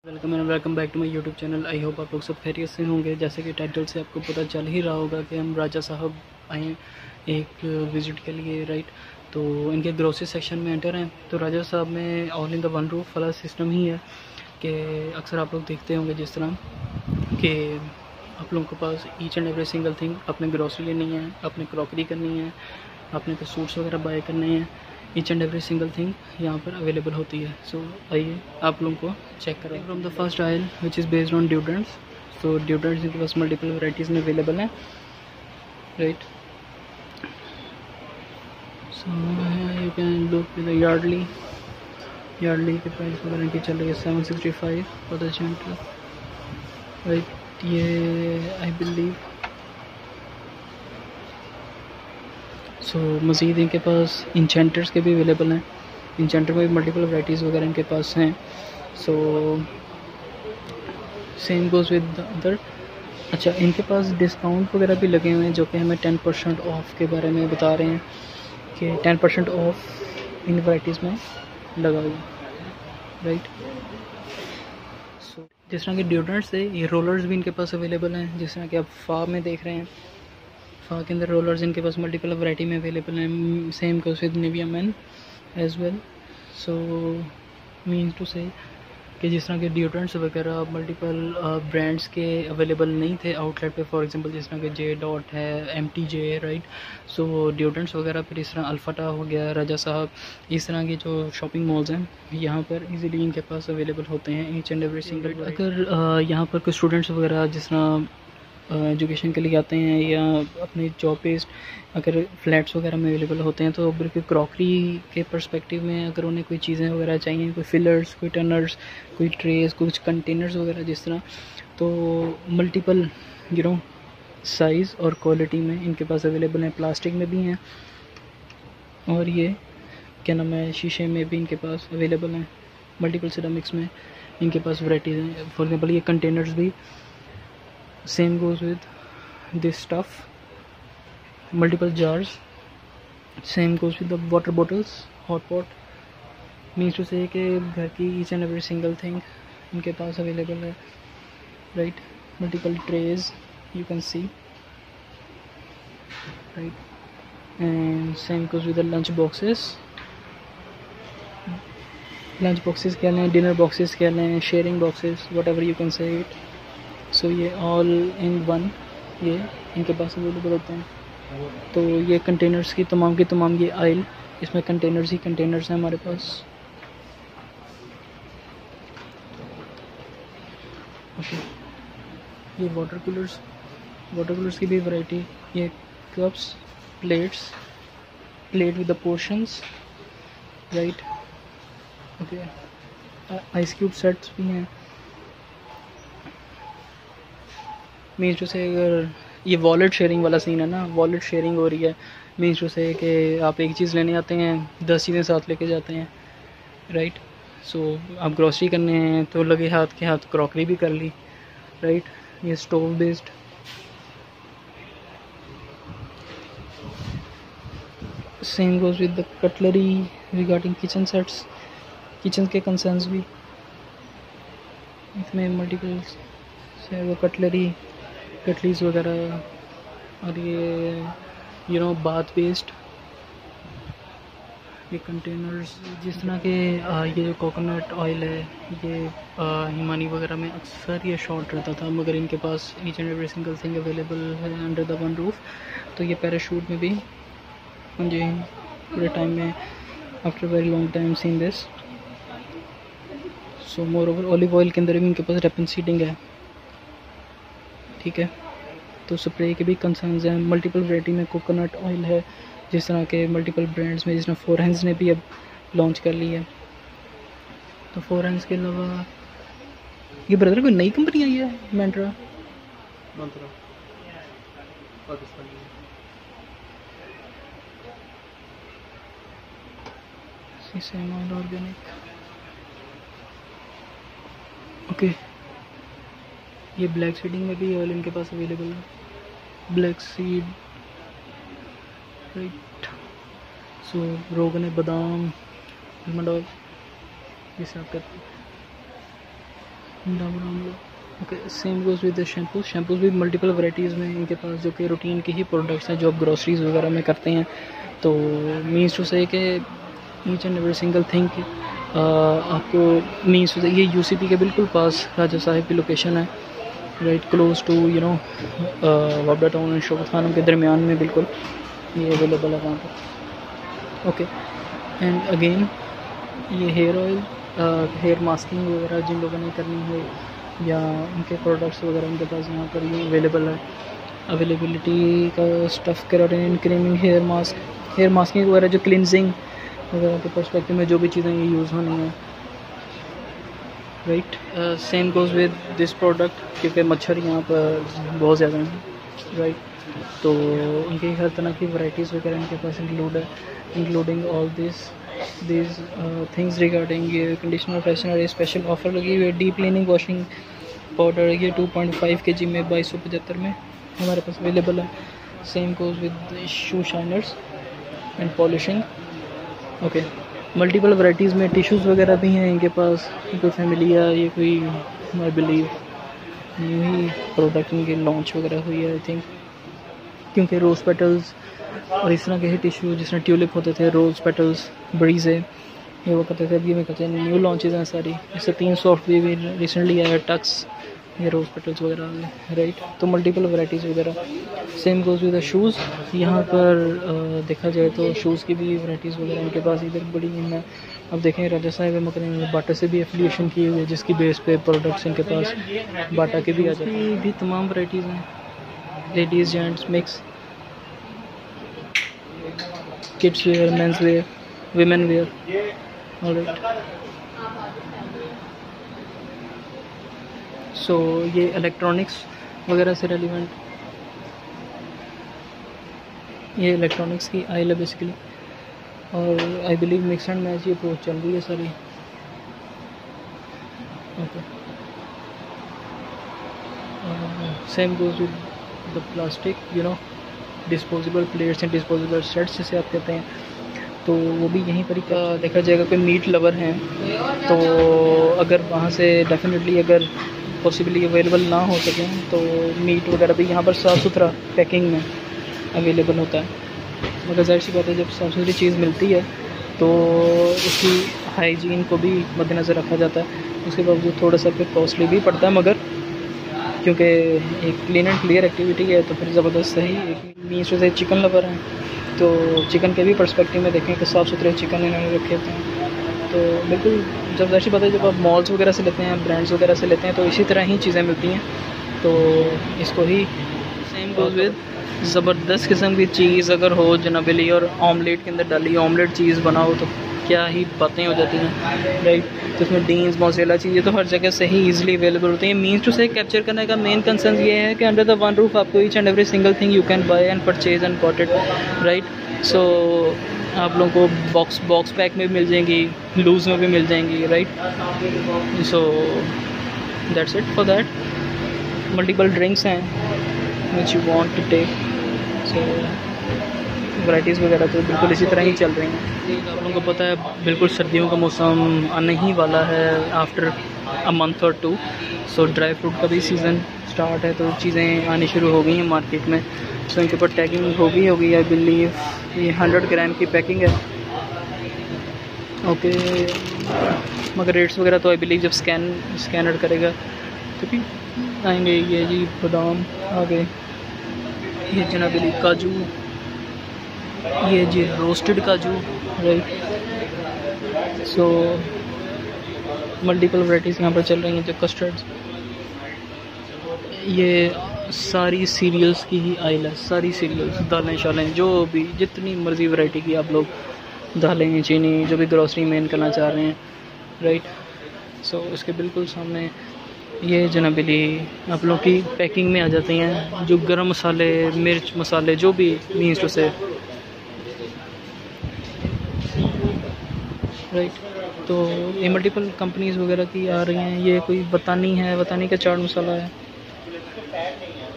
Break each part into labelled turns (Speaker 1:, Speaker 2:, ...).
Speaker 1: Welcome back to my YouTube channel. I hope आप लोग सब खैरियत से होंगे। जैसे कि टाइटल से आपको पता चल ही रहा होगा कि हम राजा साहब आए एक विज़िट के लिए, राइट। तो इनके ग्रोसरी सेक्शन में एंटर हैं। तो राजा साहब में all in the one roof वाला सिस्टम ही है कि अक्सर आप लोग देखते होंगे जिस तरह कि आप लोगों के पास each and every single thing, अपने ग्रोसरी लेनी है, अपने क्रॉकरी करनी है, अपने को सूट्स वगैरह बाय करने हैं, each and every single thing यहाँ पर अवेलेबल होती है। सो आइए आप लोगों को चेक करें from the first aisle which is based on deodorants. So deodorants इनके पास मल्टीपल वैराइटीज़ में अवेलेबल हैं, right. So you can look with Yardley की प्राइस वगैरह इनकी चल रही है 765 फॉर द जेंटल, राइट। ये आई बिलीव सो मज़ीद इनके पास इंचेंटर्स के भी अवेलेबल हैं। इंचेंटर में भी मल्टीपल वैराइटीज़ वगैरह इनके पास हैं। So same goes with the other. अच्छा, इनके पास डिस्काउंट वगैरह भी लगे हुए हैं जो कि हमें 10% ऑफ के बारे में बता रहे हैं कि 10% ऑफ इन वैराइटीज़ में लगा हुआ, राइट। सो जिस तरह के डिओड्रेंट्स है, ये रोलर्स भी इनके पास अवेलेबल हैं। जिस तरह कि आप फा में देख रहे हैं, फा के अंदर रोलर्स इनके पास मल्टीपल वैरायटी में अवेलेबल हैं। Same goes with Nivea men as well. So mean to say कि जिस तरह के डिओड्रेंट्स वगैरह मल्टीपल ब्रांड्स के अवेलेबल नहीं थे आउटलेट पे, फॉर एग्जांपल जिस तरह के जे डॉट है, MTJ, राइट। सो डिओड्रेंट्स वगैरह फिर इस तरह अल्फाटा हो गया, राजा साहब, इस तरह के जो शॉपिंग मॉल्स हैं यहाँ पर इजीली इनके पास अवेलेबल होते हैं ईच एंड एवरी सिंगल। अगर यहाँ पर कोई स्टूडेंट्स वगैरह जिस तरह एजुकेशन के लिए आते हैं या अपने जॉब बेस्ड अगर फ्लैट्स वगैरह में अवेलेबल होते हैं, तो बिल्कुल क्रॉकरी के पर्सपेक्टिव में अगर उन्हें कोई चीज़ें वगैरह चाहिए, कोई फिलर्स, कोई टर्नर्स, कोई ट्रेस, कुछ कंटेनर्स वगैरह जिस तरह, तो मल्टीपल साइज़ और क्वालिटी में इनके पास अवेलेबल हैं। प्लास्टिक में भी हैं और ये क्या नाम है, शीशे में भी इनके पास अवेलेबल हैं। मल्टीपल सिरामिक्स में इनके पास वैराइटीज़ हैं। फॉर एग्जांपल ये कंटेनर्स भी same goes with this stuff, multiple jars, same goes with the water bottles, hot pot. Means to say कि घर की each and every single thing इनके पास अवेलेबल है, right. Multiple trays you can see, right. And same goes with the lunch boxes कह लें, dinner boxes कह लें, sharing boxes, whatever you can say it. So ये all in one ये इनके पास अवेलेबल होते हैं। तो ये कंटेनर्स की तमाम ये आइल, इसमें कंटेनर्स ही कंटेनर्स हैं हमारे पास। ओके, ये वाटर कूलर्स की भी वैरायटी, ये cups, plate with the portions, right. Okay, ice cube sets भी हैं। मीन्स टू से अगर ये वॉलेट शेयरिंग वाला सीन है ना, वॉलेट शेयरिंग हो रही है। मीन्स टू से कि आप एक चीज़ लेने आते हैं, 10 चीज़ें साथ लेके जाते हैं, राइट। सो आप ग्रॉसरी करने हैं तो लगे हाथ के हाथ क्रॉकरी भी कर ली, राइट। ये stove based, same goes with the cutlery regarding kitchen sets, kitchen के कंसर्न्स भी इसमें मल्टीपल से वो कटलीज वगैरह। और ये बाथ बेस्ड ये कंटेनर्स, जिस तरह के ये जो कोकोनट ऑयल है, ये हिमानी वगैरह में अक्सर ये शॉर्ट रहता था, मगर इनके पास each and every single thing available है अंडर द वन रूफ। तो ये पैराशूट में भी मुझे पूरे टाइम में after very long time seen this. So moreover olive oil के अंदर भी इनके पास रेपन सीडिंग है, ठीक है। तो स्प्रे के भी कंसर्न्स हैं। मल्टीपल वैरायटी में कोकोनट ऑयल है, जिस तरह के मल्टीपल ब्रांड्स में, जिस तरह फोरहेंड्स ने भी अब लॉन्च कर ली है। तो फोरहेंड्स के अलावा ये ब्रदर कोई नई कंपनी आई है, मंत्रा ऑर्गेनिक। ओके, ये ब्लैक सीडिंग में भी ऑयल इनके पास अवेलेबल है, ब्लैक सीड, राइट। सो रोगन बादाम, आलमंड ऑयल, ये सब करते हैं। Dabur Amla. Okay, same goes with the shampoos भी मल्टीपल वैराइटीज़ में इनके पास, जो कि रूटीन के ही प्रोडक्ट्स हैं जो आप ग्रोसरीज वगैरह में करते हैं। तो मीन्स टू से कि each and every single thing आपको मीन्स टू से ये यूसीपी के बिल्कुल पास राजा साहिब की लोकेशन है, right close to Wapda town and Shaukat Khanum के दरमियान में बिल्कुल ये अवेलेबल है वहाँ पर। ओके, एंड अगेन ये हेयर ऑयल, हेयर मास्किंग वगैरह जिन लोगों ने करनी हो या उनके प्रोडक्ट्स वगैरह उनके पास यहाँ पर ये अवेलेबल है। अवेलेबिलिटी का stuff keratin creaming hair masking वगैरह जो क्लिनजिंग वगैरह के पर्सपेक्टिव में जो भी चीज़ें ये यूज़ होनी है, right. Same goes with this product, क्योंकि मच्छर यहाँ पर बहुत ज़्यादा हैं, राइट। तो उनकी हर तरह की वैराइटीज़ वगैरह इनके पास इंक्लूड है, including all these things regarding ये कंडीशनर फ्रेशनर स्पेशल ऑफ़र लगी हुई है। डीप क्लीनिंग वॉशिंग पाउडर ये 2.5 kg में 2275 में हमारे पास अवेलेबल है। Same goes with shoe shiners and polishing. Okay, multiple varieties में टिश्यूज़ वगैरह भी हैं इनके पास। कोई फैमिलिया, ये कोई आई बिलीव न्यू ही प्रोडक्ट इनकी लॉन्च वगैरह हुई है आई थिंक, क्योंकि रोज़ पेटल्स और इस तरह के ही टिश्यू जिस तरह ट्यूलिप होते थे, रोज़ पेटल्स, ब्रीज़े, ये वो करते थे। अभी में कहते हैं न्यू लॉन्चेज हैं सारी। इससे 3 सॉफ्ट भी रिसेंटली आया, टक्स, ये रोज़ पेटल्स वगैरह, राइट। तो मल्टीपल वैराइटीज़ वगैरह। Same goes with the shoes. यहाँ पर देखा जाए तो शूज़ की भी वैराइटीज़ वगैरह इनके पास इधर बड़ी हैं। अब देखें राजा साहिब मकने में बाटा से भी एफिलिएशन की हुई है, जिसकी बेस पे प्रोडक्ट्स इनके पास बाटा के भी आ जाते हैं। भी तमाम वैराइटीज़ हैं, ladies gents mix, kids wear, men's wear, women wear, alright. So ये इलेक्ट्रॉनिक्स वगैरह से रेलिवेंट, ये इलेक्ट्रॉनिक्स की आइल है बेसिकली, और I believe mix and match ये अप्रोच चल रही है सारी। Okay, same goes with the plastic, disposable plates and disposable sets जिसे आप कहते हैं। तो वो भी यहीं पर ही देखा जाएगा। कोई मीट लवर हैं तो अगर वहाँ से डेफिनेटली अगर पॉसिबली अवेलेबल ना हो सके तो मीट वगैरह भी यहाँ पर साफ़ सुथरा पैकिंग में अवेलेबल होता है। मगर ज़ाहिर सी बात है, जब साफ़ सुथरी चीज़ मिलती है तो उसकी हाइजीन को भी मद्देनज़र रखा जाता है। उसके बावजूद थोड़ा सा फिर कॉस्टली भी पड़ता है, मगर क्योंकि एक क्लीन एंड क्लियर एक्टिविटी है तो फिर ज़बरदस्त सही। एक मीन्स से चिकन लवर हैं तो चिकन के भी पर्सपेक्टिव में देखें कि साफ़ सुथरे चिकन इन्होंने रखे होते हैं। तो बिल्कुल जब ज़ाहिर बात है, जब आप मॉल्स वगैरह से लेते हैं, ब्रांड्स वगैरह से लेते हैं, तो इसी तरह ही चीज़ें मिलती हैं। तो इसको ही सेम गोज़ विद ज़बरदस्त किस्म की चीज़ अगर हो जनाबली और ऑमलेट के अंदर डाली ऑमलेट चीज़ बनाओ तो क्या ही बातें हो जाती हैं, राइट। तो इसमें डीन्स मोज़रेला चीज़ें तो हर जगह से ही ईजिली अवेलेबल होती हैं। मीन्स टू से कैप्चर करने का मेन कंसर्न ये है कि अंडर द वन रूफ आपको each and every single thing you can buy and purchase and got it, right. So आप लोगों को बॉक्स पैक में भी मिल जाएंगी, लूज़ में भी मिल जाएंगी, right. So that's it for that. Multiple drinks हैं which you want to take. So varieties वगैरह तो बिल्कुल इसी तरह ही चल रही हैं। आप लोगों को पता है बिल्कुल सर्दियों का मौसम आने ही वाला है आफ्टर अ मंथ और 2। सो ड्राई फ्रूट का भी सीज़न स्टार्ट है, तो चीज़ें आनी शुरू हो गई हैं मार्केट में। सो इनके ऊपर टैगिंग होगी आई बिलीव। ये 100 ग्राम की पैकिंग है, ओके। मगर रेट्स वगैरह तो आई बिलीव जब स्कैनर करेगा तो भी आएंगे। ये जी बादाम आ गए, ये जनाबली काजू, ये जी रोस्टेड काजू, राइट। सो मल्टीपल वैराइटीज़ यहाँ पर चल रही हैं। जो कस्टर्ड्स, ये सारी सीरियल्स की ही आइल है, सारी सीरियल्स, दालें शालें, जो भी जितनी मर्ज़ी वैरायटी की आप लोग दालें, चीनी, जो भी ग्रॉसरी मेन करना चाह रहे हैं, राइट। सो इसके बिल्कुल सामने ये जनाबली आप लोग की पैकिंग में आ जाती हैं। जो गरम मसाले, मिर्च मसाले, जो भी मीन्स टू से, राइट। तो ये मल्टीपल कंपनीज़ वगैरह की आ रही हैं। ये कोई बतानी है, बतानी का चाट मसाला है,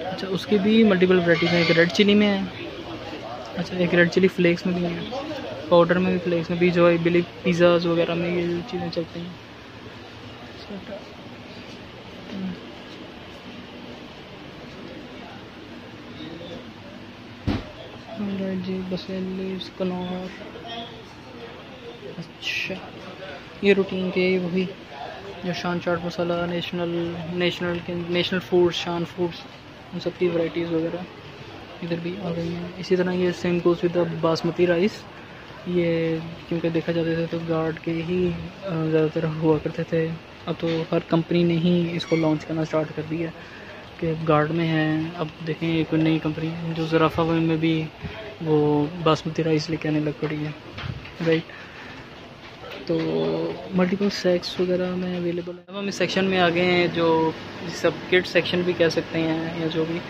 Speaker 1: अच्छा, उसकी भी मल्टीपल वैराइटीज़ हैं। एक रेड चिली में है, अच्छा, एक रेड चिली फ्लेक्स में भी है, पाउडर में भी, फ्लेक्स में भी, जो आई बिलीव पिज़्ज़ाज़ वगैरह में ये चीज़ें चलती हैं। राइट जी, बसेलिस कनौर। अच्छा, ये रूटीन के वही जो शान चाट मसाला, नेशनल फूड्स, शान फूड्स, उन सब की वैराइटीज़ वगैरह इधर भी आ गई हैं। इसी तरह ये same goes with the basmati rice. ये क्योंकि देखा जाते थे तो गार्ड के ही ज़्यादातर हुआ करते थे। अब तो हर कंपनी ने ही इसको लॉन्च करना स्टार्ट कर दिया कि गार्ड में है। अब देखें एक नई कंपनी जो ज़राफ़ा में भी वो बासमती राइस लेके आने लग पड़ी है, राइट। तो मल्टीपल सेक्स वगैरह में अवेलेबल है। अब हम इस सेक्शन में आ गए हैं जो सब किड सेक्शन भी कह सकते हैं या जो भी।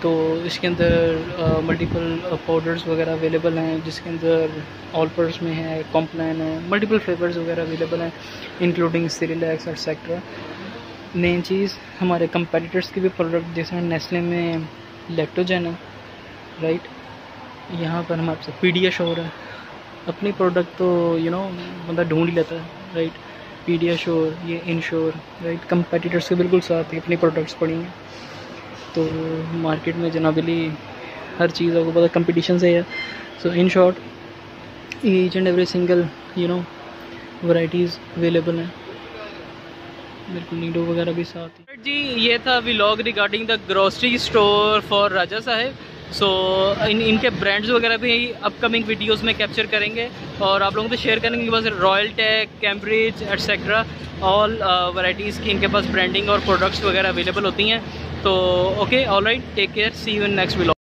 Speaker 1: तो इसके अंदर मल्टीपल पाउडर्स वगैरह अवेलेबल हैं, जिसके अंदर ऑलपर्स में है, कॉम्प्लान है, मल्टीपल फ्लेवर्स वगैरह अवेलेबल हैं इंक्लूडिंग सिरिलैक्स एक्सेट्रा। मेन चीज़ हमारे कंपेटिटर्स के भी प्रोडक्ट जैसे नेस्ले में लैक्टोजन है, राइट। यहाँ पर हमारे पास पीडियाश्योर है। अपनी प्रोडक्ट तो बंदा ढूंढ ही लेता है, राइट। पीडियाश्योर, ये इंश्योर, राइट। कंपेटिटर्स के बिल्कुल साथ ही अपनी प्रोडक्ट्स पड़ी हैं। तो मार्केट में जनाबली हर चीज़ आपको पता कंपटीशन से है। So in short each and every single varieties available हैं। बिल्कुल नीडो वगैरह भी साथ ही। जी, ये था vlog regarding the grocery store for Raja Sahib. So इनके ब्रांड्स वगैरह भी अपकमिंग वीडियोस में कैप्चर करेंगे और आप लोगों को शेयर करेंगे कि बस Royal Tech, Cambridge etcetera all varieties की इनके पास ब्रांडिंग और प्रोडक्ट्स वगैरह अवेलेबल होती हैं। तो okay, alright, take care, see you in next vlog.